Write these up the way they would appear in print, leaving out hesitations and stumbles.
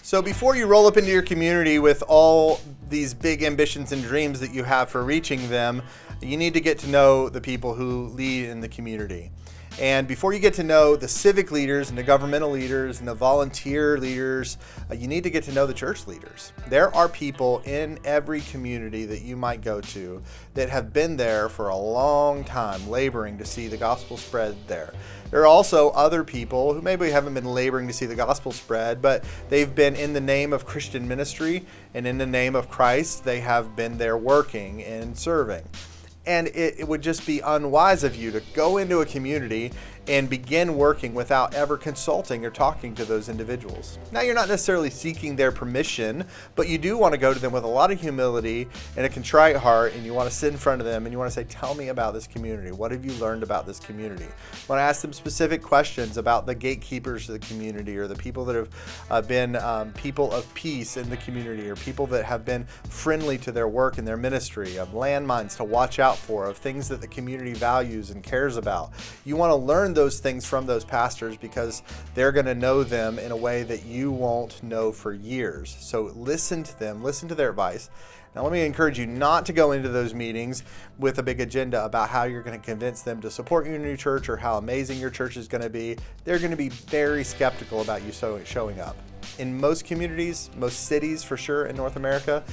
So before you roll up into your community with all these big ambitions and dreams that you have for reaching them, you need to get to know the people who lead in the community. And before you get to know the civic leaders and the governmental leaders and the volunteer leaders, you need to get to know the church leaders. There are people in every community that you might go to that have been there for a long time, laboring to see the gospel spread there. There are also other people who maybe haven't been laboring to see the gospel spread, but they've been in the name of Christian ministry and in the name of Christ, they have been there working and serving. And it would just be unwise of you to go into a community and begin working without ever consulting or talking to those individuals. Now, you're not necessarily seeking their permission, but you do want to go to them with a lot of humility and a contrite heart, and you want to sit in front of them and you want to say, tell me about this community. What have you learned about this community? You want to ask them specific questions about the gatekeepers of the community, or the people that have been people of peace in the community, or people that have been friendly to their work and their ministry, of landmines to watch out for, of things that the community values and cares about. You want to learn those things from those pastors because they're going to know them in a way that you won't know for years. So listen to them, listen to their advice. Now, let me encourage you not to go into those meetings with a big agenda about how you're going to convince them to support your new church or how amazing your church is going to be. They're going to be very skeptical about you showing up. In most communities, most cities for sure in North America,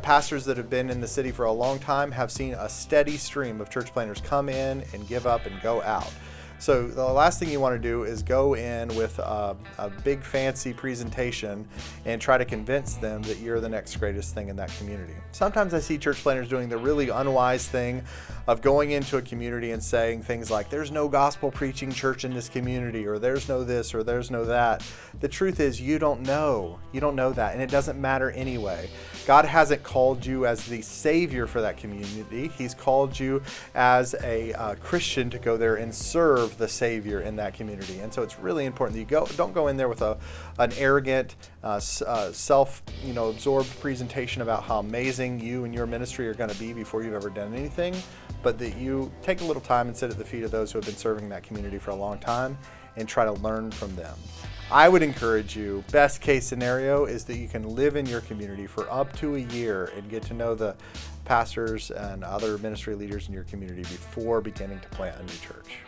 pastors that have been in the city for a long time have seen a steady stream of church planners come in and give up and go out. So the last thing you want to do is go in with a big fancy presentation and try to convince them that you're the next greatest thing in that community. Sometimes I see church planners doing the really unwise thing of going into a community and saying things like, there's no gospel preaching church in this community, or there's no this, or there's no that. The truth is you don't know. You don't know that, and it doesn't matter anyway. God hasn't called you as the savior for that community. He's called you as a Christian to go there and serve the Savior in that community. And so it's really important that you don't go in there with an arrogant, self-absorbed presentation about how amazing you and your ministry are going to be before you've ever done anything, but that you take a little time and sit at the feet of those who have been serving that community for a long time and try to learn from them. I would encourage you, best case scenario is that you can live in your community for up to a year and get to know the pastors and other ministry leaders in your community before beginning to plant a new church.